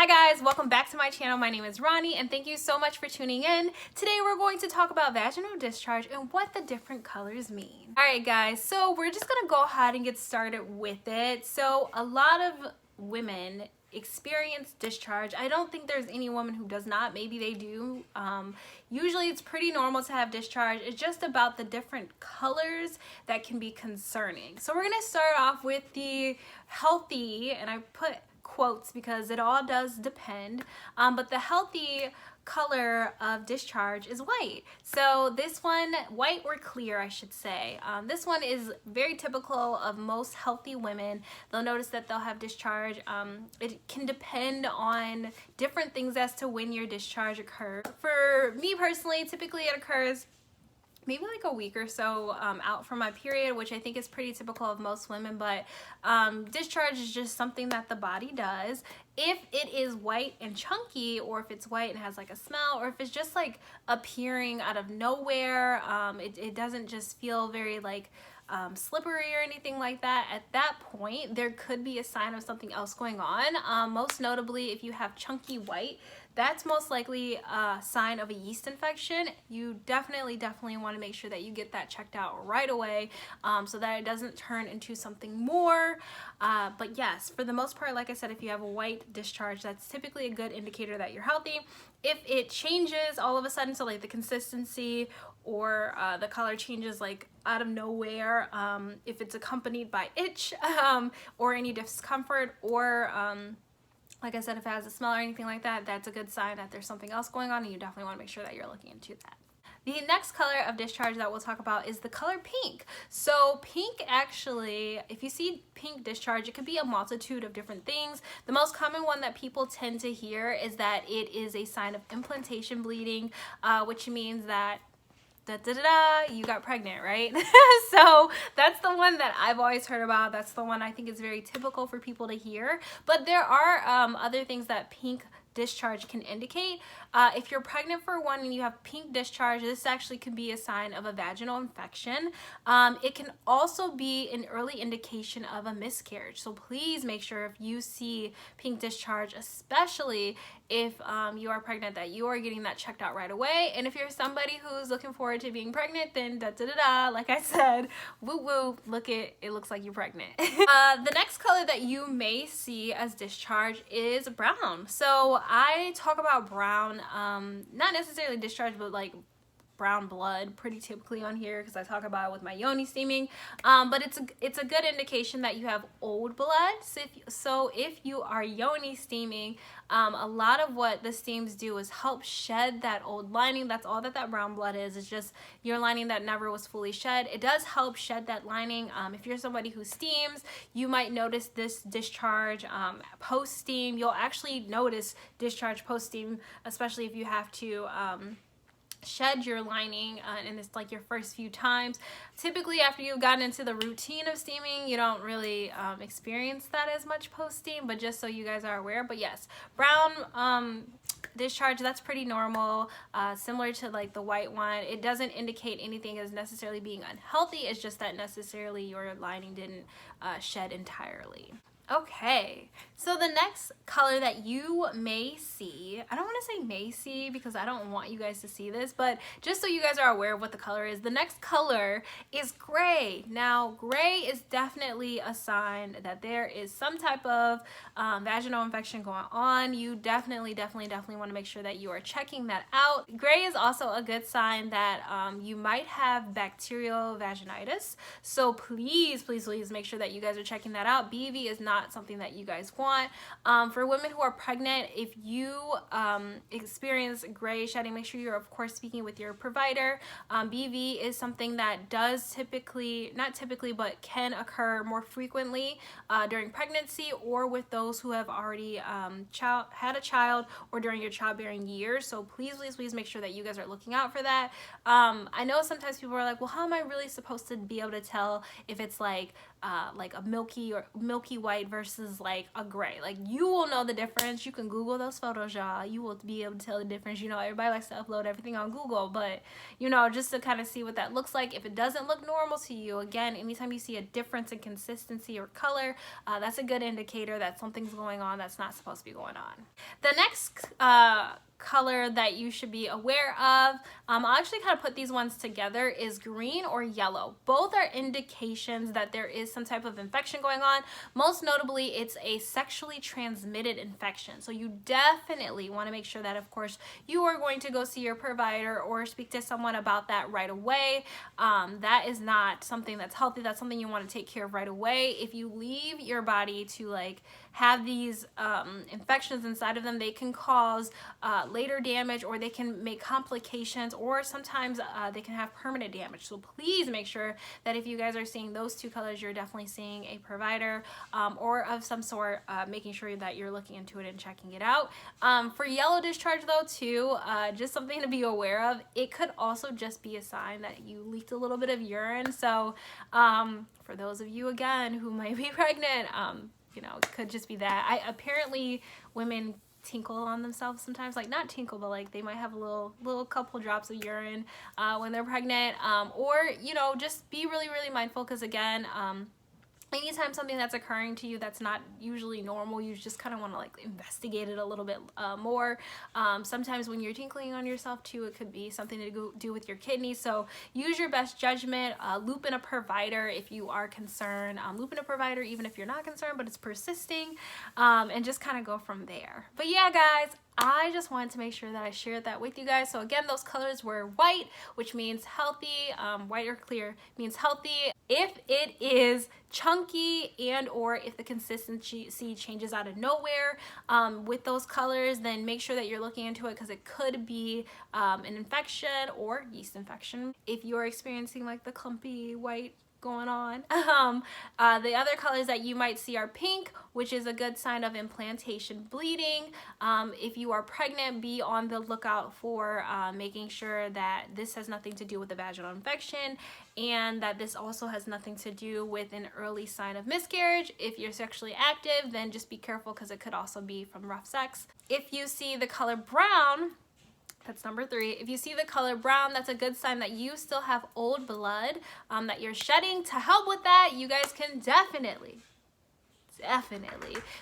Hi guys, welcome back to my channel. My name is Ronnie and thank you so much for tuning in. Today we're going to talk about vaginal discharge and what the different colors mean. Alright guys, so we're just gonna go ahead and get started with it. So a lot of women experience discharge. I don't think there's any woman who does not. Maybe they do. Usually it's pretty normal to have discharge. It's just about the different colors that can be concerning. So we're gonna start off with the healthy, and I put quotes because it all does depend, but the healthy color of discharge is white. So this one, white or clear I should say, this one is very typical of most healthy women. They'll notice that they'll have discharge. It can depend on different things as to when your discharge occurs. For me personally, typically it occurs maybe like a week or so out from my period, which I think is pretty typical of most women, but discharge is just something that the body does. If it is white and chunky, or if it's white and has like a smell, or if it's just like appearing out of nowhere, it doesn't just feel very like slippery or anything like that, at that point there could be a sign of something else going on. Most notably, if you have chunky white, that's most likely a sign of a yeast infection. You definitely want to make sure that you get that checked out right away, so that it doesn't turn into something more. But yes, for the most part, like I said, if you have a white discharge, that's typically a good indicator that you're healthy. If it changes all of a sudden, so like the consistency or the color changes like out of nowhere, if it's accompanied by itch or any discomfort, or like I said, if it has a smell or anything like that, that's a good sign that there's something else going on, and you definitely want to make sure that you're looking into that. The next color of discharge that we'll talk about is the color pink. So pink, actually, if you see pink discharge, it could be a multitude of different things. The most common one that people tend to hear is that it is a sign of implantation bleeding, which means that you got pregnant, right? So that's the one that I've always heard about. That's the one I think is very typical for people to hear. But there are other things that pink discharge can indicate. If you're pregnant for one and you have pink discharge, this actually could be a sign of a vaginal infection. It can also be an early indication of a miscarriage. So please make sure if you see pink discharge, especially if you are pregnant, that you are getting that checked out right away. And if you're somebody who's looking forward to being pregnant, then like I said, woo woo, it looks like you're pregnant. The next color that you may see as discharge is brown. So I talk about brown, not necessarily discharge, but like brown blood pretty typically on here because I talk about it with my yoni steaming, but it's a good indication that you have old blood. So if you are yoni steaming, a lot of what the steams do is help shed that old lining. That's all that brown blood is. It's just your lining that never was fully shed. It does help shed that lining. If you're somebody who steams, you might notice this discharge post steam. You'll actually notice discharge post steam, especially if you have to shed your lining and it's like your first few times. Typically after you've gotten into the routine of steaming, you don't really experience that as much post steam, but just so you guys are aware. But yes, brown discharge, that's pretty normal, similar to like the white one. It doesn't indicate anything as necessarily being unhealthy. It's just that necessarily your lining didn't shed entirely. Okay, so the next color that you may see, I don't want to say may see because I don't want you guys to see this, but just so you guys are aware of what the color is, the next color is gray. Now, gray is definitely a sign that there is some type of vaginal infection going on. You definitely want to make sure that you are checking that out. Gray is also a good sign that you might have bacterial vaginitis. So please make sure that you guys are checking that out. BV is not something that you guys want. For women who are pregnant, if you experience gray shedding, make sure you're of course speaking with your provider. BV is something that does but can occur more frequently during pregnancy, or with those who have already had a child, or during your childbearing years. So please make sure that you guys are looking out for that. I know sometimes people are like, well, how am I really supposed to be able to tell if it's like a milky white white versus like a gray. Like you will know the difference. You can Google those photos, y'all. You will be able to tell the difference. You know, everybody likes to upload everything on Google, but you know, just to kind of see what that looks like. If it doesn't look normal to you, again, anytime you see a difference in consistency or color, that's a good indicator that something's going on that's not supposed to be going on. The next color that you should be aware of, I'll actually kind of put these ones together, is green or yellow. Both are indications that there is some type of infection going on. Most notably, it's a sexually transmitted infection. So you definitely want to make sure that, of course, you are going to go see your provider or speak to someone about that right away. That is not something that's healthy. That's something you want to take care of right away. If you leave your body to like have these infections inside of them, they can cause later damage, or they can make complications, or sometimes they can have permanent damage. So please make sure that if you guys are seeing those two colors, you're definitely seeing a provider or of some sort, making sure that you're looking into it and checking it out. For yellow discharge though too, just something to be aware of. It could also just be a sign that you leaked a little bit of urine. So for those of you again who might be pregnant, you know, it could just be that. Apparently women tinkle on themselves sometimes, like not tinkle, but like they might have a little couple drops of urine when they're pregnant, or you know, just be really mindful, because again, anytime something that's occurring to you that's not usually normal, you just kind of want to like investigate it a little bit more. Sometimes when you're tinkling on yourself too, it could be something to do with your kidneys. So use your best judgment. Loop in a provider if you are concerned. Loop in a provider even if you're not concerned, but it's persisting, and just kind of go from there. But yeah, guys, I just wanted to make sure that I shared that with you guys. So again, those colors were white, which means healthy. White or clear means healthy. If it is chunky and or if the consistency changes out of nowhere with those colors, then make sure that you're looking into it, because it could be an infection or yeast infection. If you're experiencing like the clumpy white going on. The other colors that you might see are pink, which is a good sign of implantation bleeding. If you are pregnant, be on the lookout for making sure that this has nothing to do with the vaginal infection, and that this also has nothing to do with an early sign of miscarriage. If you're sexually active, then just be careful, because it could also be from rough sex. If you see the color brown, that's number 3. If you see the color brown, that's a good sign that you still have old blood that you're shedding. To help with that, you guys can definitely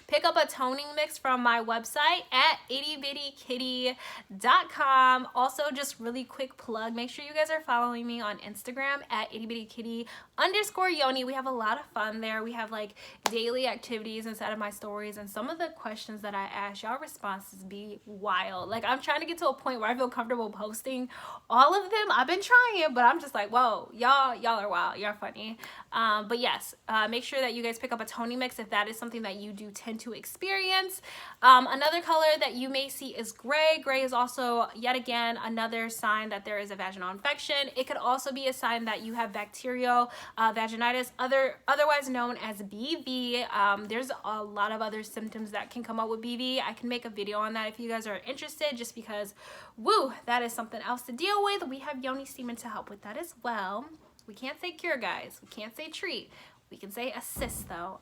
pick up a toning mix from my website at ittybittikitty.com. Also, just really quick plug, make sure you guys are following me on Instagram at ittybittikitty_yoni. We have a lot of fun there. We have like daily activities inside of my stories, and some of the questions that I ask, y'all responses be wild. Like, I'm trying to get to a point where I feel comfortable posting all of them. I've been trying it, but I'm just like, whoa, y'all are wild, y'all funny. But yes, make sure that you guys pick up a toning mix if that is something that you do tend to experience. Another color that you may see is gray. Gray is also, yet again, another sign that there is a vaginal infection. It could also be a sign that you have bacterial vaginitis, otherwise known as BV. There's a lot of other symptoms that can come up with BV. I can make a video on that if you guys are interested, just because, woo, that is something else to deal with. We have yoni steaming to help with that as well. We can't say cure, guys. We can't say treat. We can say assist, though.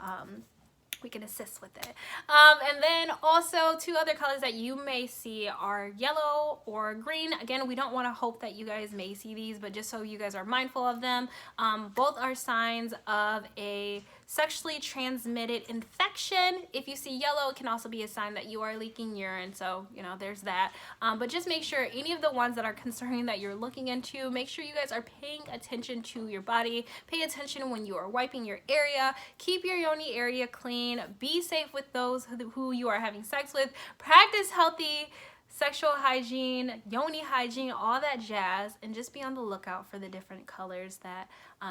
We can assist with it. And then also 2 other colors that you may see are yellow or green. Again, we don't want to hope that you guys may see these, but just so you guys are mindful of them. Both are signs of a sexually transmitted infection. If you see yellow, it can also be a sign that you are leaking urine. So, you know, there's that. But just make sure any of the ones that are concerning that you're looking into, make sure you guys are paying attention to your body. Pay attention when you are wiping your area. Keep your yoni area clean. Be safe with those who you are having sex with. Practice healthy sexual hygiene, yoni hygiene, all that jazz, and just be on the lookout for the different colors that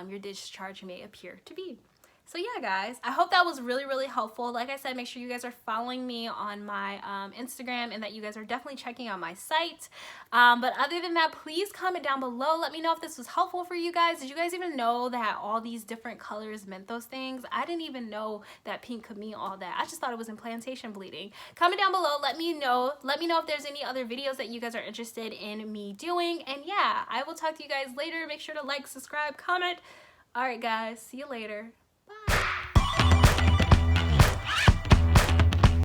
your discharge may appear to be. So yeah, guys, I hope that was really helpful. Like I said, make sure you guys are following me on my Instagram, and that you guys are definitely checking out my site. But other than that, please comment down below. Let me know if this was helpful for you guys. Did you guys even know that all these different colors meant those things? I didn't even know that pink could mean all that. I just thought it was implantation bleeding. Comment down below. Let me know. Let me know if there's any other videos that you guys are interested in me doing. And yeah, I will talk to you guys later. Make sure to like, subscribe, comment. All right, guys. See you later.